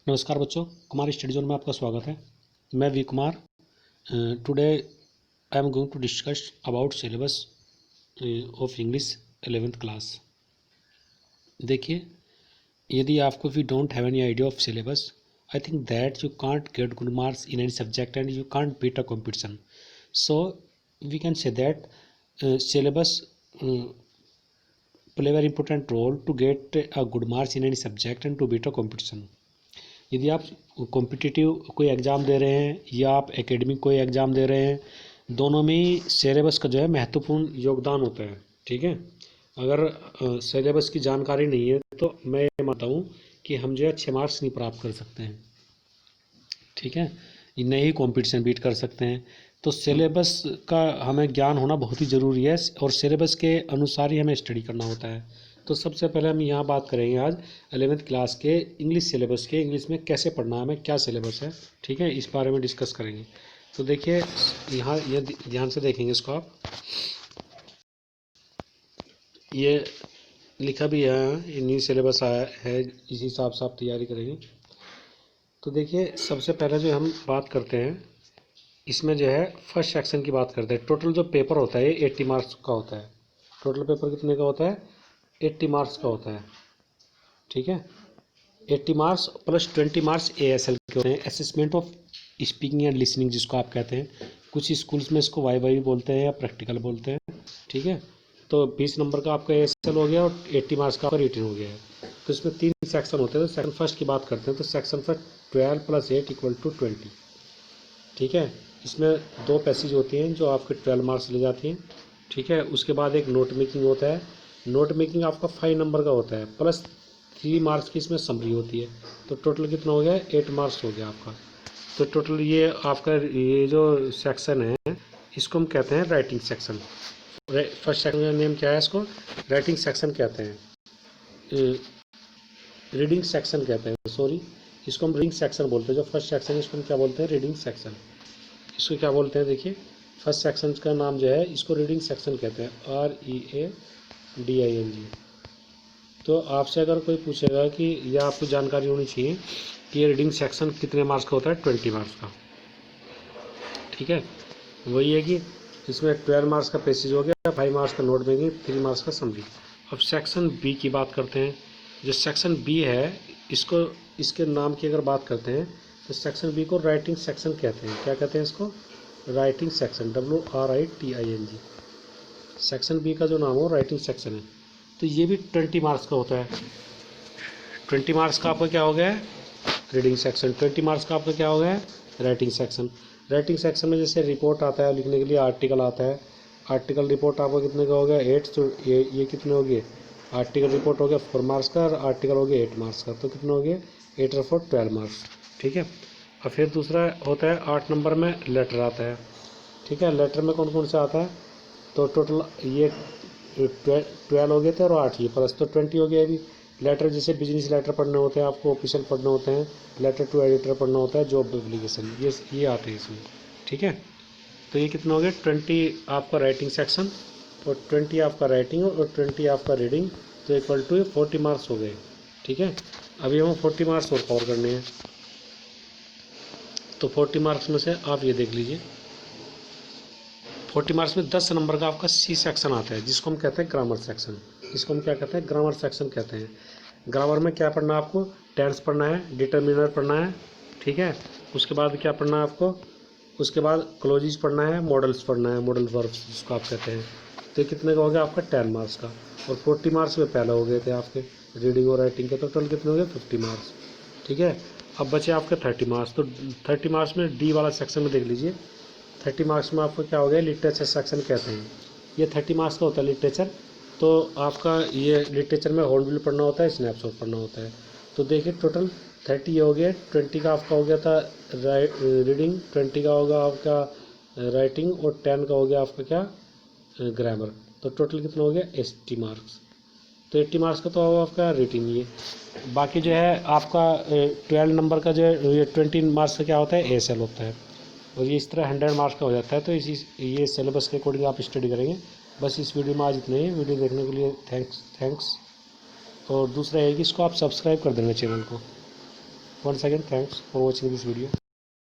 नमस्कार बच्चों, Kumar study zone में आपका स्वागत है। मैं V Kumar. Today I am going to discuss about syllabus of English 11th class. देखिए, यदि आपको we don't have any idea of syllabus, I think that you can't get good marks in any subject and you can't beat a competition. So we can say that syllabus play very important role to get a good marks in any subject and to beat a competition। यदि आप competitive कोई exam दे रहे हैं या आप academic कोई exam दे रहे हैं, दोनों में ही सिलेबस का जो है महत्वपूर्ण योगदान होता है। ठीक है, अगर सिलेबस की जानकारी नहीं है तो मैं ये मानता हूँ कि हम जो है अच्छे मार्क्स नहीं प्राप्त कर सकते हैं। ठीक है, नहीं ही कॉम्पिटिशन बीट कर सकते हैं। तो सिलेबस का हमें ज्ञान होना बहुत ही ज़रूरी है और सिलेबस के अनुसार ही हमें स्टडी करना होता है। तो सबसे पहले हम यहाँ बात करेंगे आज 11th क्लास के इंग्लिश सिलेबस के, इंग्लिश में कैसे पढ़ना है, हमें क्या सिलेबस है। ठीक है, इस बारे में डिस्कस करेंगे। तो देखिए, यहाँ ये ध्यान से देखेंगे इसको आप, ये लिखा भी है न्यू सिलेबस आया है, इसी हिसाब से आप तैयारी करेंगे। तो देखिए, सबसे पहले जो हम बात करते हैं इसमें जो है फर्स्ट सेक्शन की बात करते हैं। टोटल जो पेपर होता है ये 80 मार्क्स का होता है। टोटल पेपर कितने का होता है? 80 मार्क्स का होता है। ठीक है, 80 मार्क्स प्लस 20 मार्क्स ASL के होते हैं, assessment of speaking and listening जिसको आप कहते हैं। कुछ स्कूल्स में इसको वाई बोलते हैं या प्रैक्टिकल बोलते हैं। ठीक है, तो 20 नंबर का आपका ASL हो गया और 80 मार्क्स का आपका रिटन हो गया है। तो इसमें 3 सेक्शन होते हैं। तो सेक्शन फर्स्ट की बात करते हैं तो सेक्शन फर्स्ट 12 + 8 = 20। ठीक है, इसमें 2 पैसेज होती हैं जो आपके 12 मार्क्स ले जाती हैं। ठीक है, उसके बाद एक नोट मेकिंग होता है। नोट मेकिंग आपका 5 नंबर का होता है, प्लस 3 मार्क्स की इसमें समरी होती है। तो टोटल कितना हो गया? 8 मार्क्स हो गया आपका। तो टोटल ये आपका ये जो सेक्शन है इसको हम कहते हैं राइटिंग सेक्शन। फर्स्ट सेक्शन का नेम क्या है? इसको राइटिंग सेक्शन कहते हैं, रीडिंग सेक्शन कहते हैं, सॉरी, इसको हम रीडिंग सेक्शन बोलते हैं। जो फर्स्ट सेक्शन है इसको हम क्या बोलते हैं? Reading section. इसको क्या बोलते हैं? देखिए, फर्स्ट सेक्शन का नाम जो है इसको रीडिंग सेक्शन कहते हैं, READING। तो आपसे अगर कोई पूछेगा कि यह आपको जानकारी होनी चाहिए कि ये रीडिंग सेक्शन कितने मार्क्स का होता है? 20 मार्क्स का। ठीक है, वही है कि इसमें 12 मार्क्स का पैसेज हो गया, 5 मार्क्स का नोट मेकिंग, 3 मार्क्स का समरी। अब सेक्शन बी की बात करते हैं। जो सेक्शन बी है इसको, इसके नाम की अगर बात करते हैं तो सेक्शन बी को राइटिंग सेक्शन कहते हैं। क्या कहते हैं इसको? Writing section, WRITING। Section B का जो नाम हो राइटिंग सेक्शन है। तो ये भी 20 मार्क्स का होता है। 20 मार्क्स का आपका क्या हो गया है? Reading section. 20 मार्क्स का आपका क्या हो गया है? Writing section. राइटिंग सेक्शन में जैसे रिपोर्ट आता है लिखने के लिए, आर्टिकल आता है। आर्टिकल रिपोर्ट आपका कितने का हो गया? 8। तो ये कितने हो गए? आर्टिकल रिपोर्ट हो गया 4 मार्क्स का और आर्टिकल हो गया 8 मार्क्स का। तो कितने हो गए? 8 और 4 12 मार्क्स। ठीक है, और फिर दूसरा होता है 8 नंबर में लेटर आता है। ठीक है, लेटर में कौन कौन सा आता है? तो टोटल ये 12 हो गए थे और 8 ये प्लस, तो 20 हो गया अभी। लेटर जैसे बिजनेस लेटर पढ़ने होते हैं आपको, ऑफिशियल पढ़ने होते हैं, लेटर टू एडिटर पढ़ना होता है, जॉब एप्लीकेशन, ये आते हैं इसमें। ठीक है, तो ये कितना हो गया? 20 आपका राइटिंग सेक्शन और 20 आपका राइटिंग और 20 आपका रीडिंग, तो इक्वल टू 40 मार्क्स हो गए। ठीक है, अभी हमें 40 मार्क्स और कवर करने हैं। तो 40 मार्क्स में से आप ये देख लीजिए, 40 मार्क्स में 10 नंबर का आपका सी सेक्शन आता है जिसको हम कहते हैं ग्रामर सेक्शन। इसको हम क्या कहते हैं? ग्रामर सेक्शन कहते हैं। ग्रामर में क्या पढ़ना है आपको? टेंस पढ़ना है, डिटर्मिनर पढ़ना है। ठीक है, उसके बाद क्या पढ़ना है आपको? उसके बाद क्लोजेस पढ़ना है, मॉडल्स पढ़ना है, मॉडल वर्ब्स जिसको आप कहते हैं। तो कितने का हो गया आपका? 10 मार्क्स का। और 40 मार्क्स में पहले हो गए थे आपके रीडिंग और राइटिंग के। तो टोटल कितने हो गए? 50 मार्क्स। ठीक है, अब बचे आपके 30 मार्क्स। तो 30 मार्क्स में डी वाला सेक्शन में देख लीजिए, 30 मार्क्स में आपको क्या हो गया? लिटरेचर सेक्शन कहते हैं। ये 30 मार्क्स का होता है लिटरेचर। तो आपका ये लिटरेचर में हॉर्नबिल पढ़ना होता है, स्नैपशॉट पढ़ना होता है। तो देखिए, टोटल 30 ये हो गया, 20 का आपका हो गया था रीडिंग, 20 का होगा आपका राइटिंग और 10 का हो गया आपका क्या? ग्रामर। तो टोटल कितना हो गया? 80 मार्क्स। तो 80 मार्क्स का तो आपका रिटिंग ये। बाकी जो है आपका 12 नंबर का जो है, ये 20 मार्क्स का क्या होता है? ASL होता है। और ये इस तरह 100 मार्क्स का हो जाता है। तो ये सिलेबस के अकॉर्डिंग आप स्टडी करेंगे। बस इस वीडियो में आज इतना ही। वीडियो देखने के लिए थैंक्स। और दूसरा है कि इसको आप सब्सक्राइब कर देना चैनल को। once again thanks for watching this video.